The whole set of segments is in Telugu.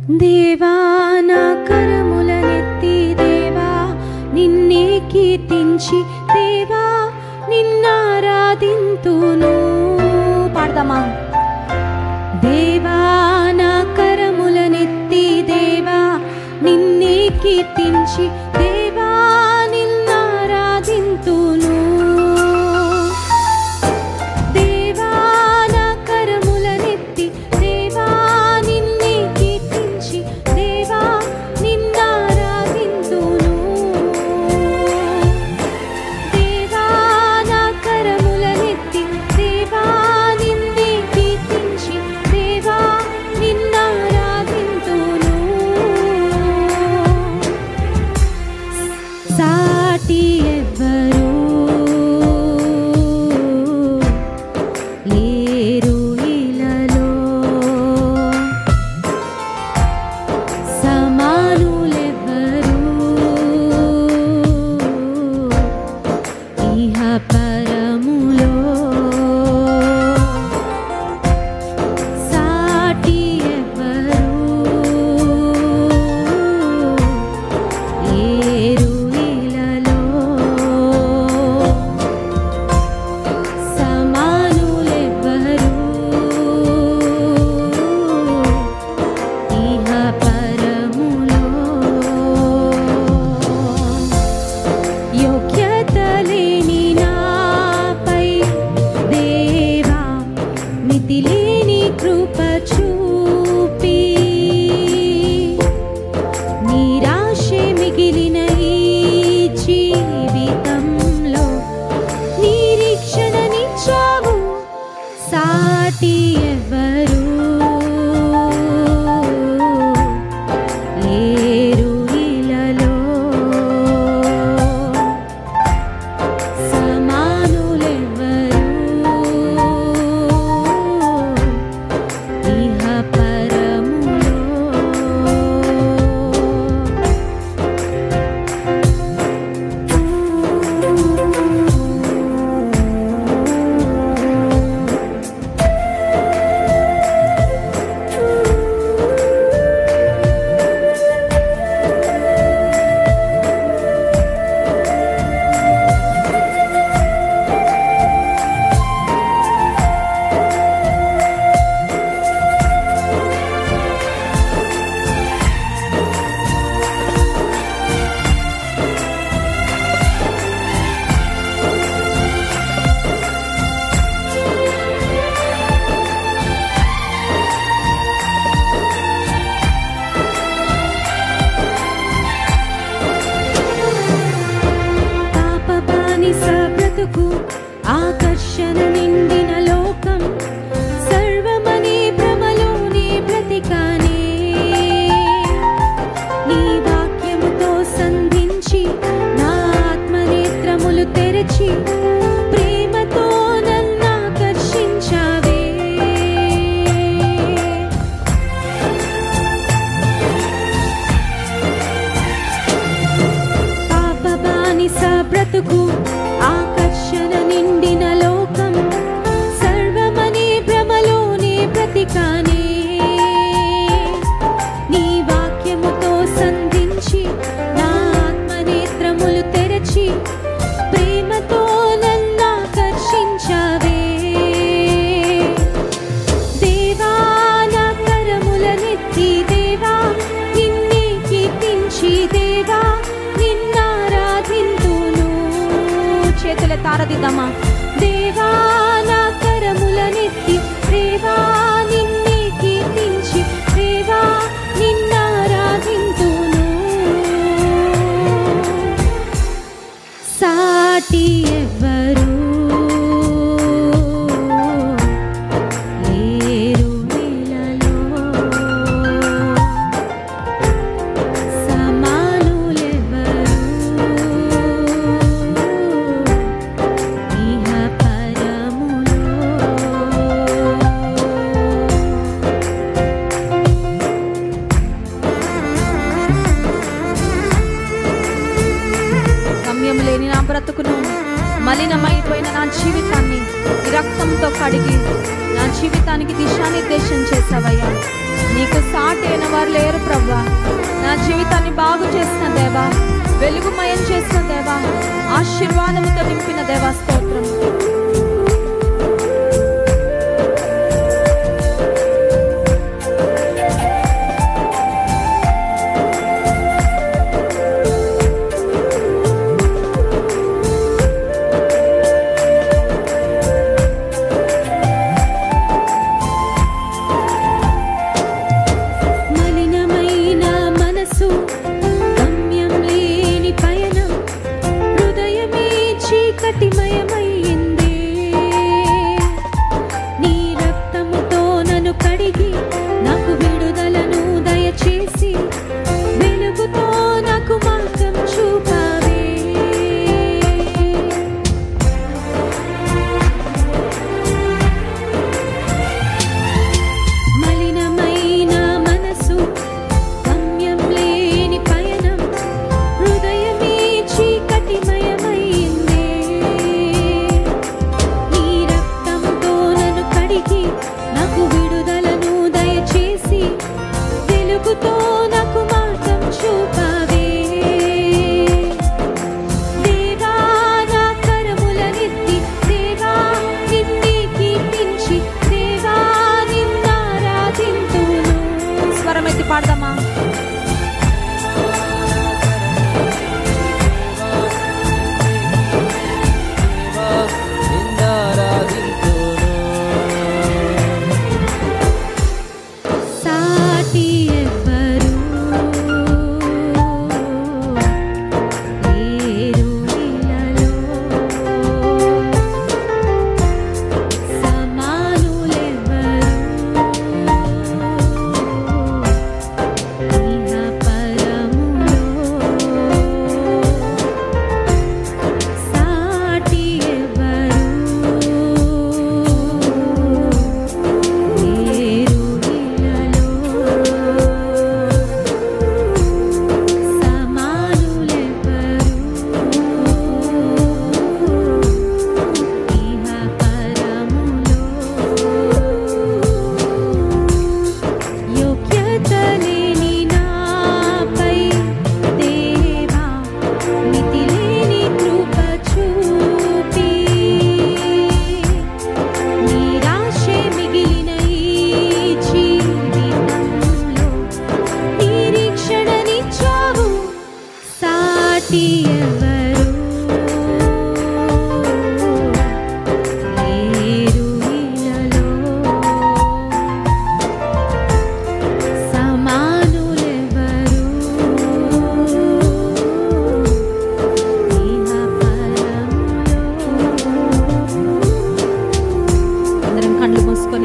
దేవా నా కరములనెత్తి దేవా నిన్నే కీర్తించి దేవా నిన్నారాధింతును. పాడదామా? దేవా నా కరములనెత్తి దేవా నిన్నే కీర్తించి దేవా నిన్నారాధింతును. దేవా నా కరములనెత్తి దేవా నిన్నే కీర్తించి దేవా నిన్నారాధింతును. దేవా నా కరములనెత్తి దేవా నిన్నే కీర్తించి దేవా నిన్నారాధింతును. సాటి ఎవ్వరు లేరు ఇలలో, సమానులెవ్వరు ఇహ పరములో. సాటి ఎవ్వరు లేరు ఇలలో, సమానులెవ్వరు ఇహ పరములో. యోగ్యత లేని నాపై దేవా మితిలేని కృప చూపి నిరాశే మిగిలిన ఈ జీవితంలో నిరీక్షణనిచ్చావు. సాటి ఎవ్వరు లేరు ఇలలో, సమానులెవ్వరు ఇహ పరములో. పాప బానిస బ్రతుకు ఆకర్షణ నిండిన లోకం సర్వమనే భ్రమలోనే బ్రతికానే. నీ వాక్యముతో సంధించి నా ఆత్మనేత్రములు తెరచి ప్రేమతో నన్నాకర్షించావే. పాప బానిస బ్రతుకు ఆకర్షణ నిండిన లోకం సర్వమనే భ్రమలోనే బ్రతికానే. నీ వాక్యముతో సంధించి నా ఆత్మనేత్రములు తెరచి ప్రేమతో నన్నాకర్షించావే. దేవా నా కరములనెత్తి దేవా నిన్నే కీర్తించి దేవా నిన్నారాధింతును. చేతుల తారదిద్దామా? దేవా నా కరములనెత్తి దేవా నిన్నే కీర్తించి దేవా నిన్నారాధింతును. సాటి ఎవ్వరు లేరు ఇలలో, సమానులెవ్వరు ఇహ పరములో. గమ్యం లేని నా బ్రతుకును మలినమైపోయిన నా జీవితాన్ని రక్తంతో కడిగి నా జీవితానికి దిశానిర్దేశం చేసావయ్యా. నీకు సాటి అయిన వారు లేరు ప్రభువా. నా జీవితాన్ని బాగు చేసిన దేవా, వెలుగుమయం చేసిన దేవా, ఆశీర్వాదముతో నింపిన దేవా స్తోత్రం. పాడదామా?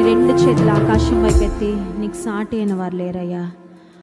రెండు చేతుల ఆకాశం వైపెత్తి నీకు సాటి అయిన వారు లేరయ్యా.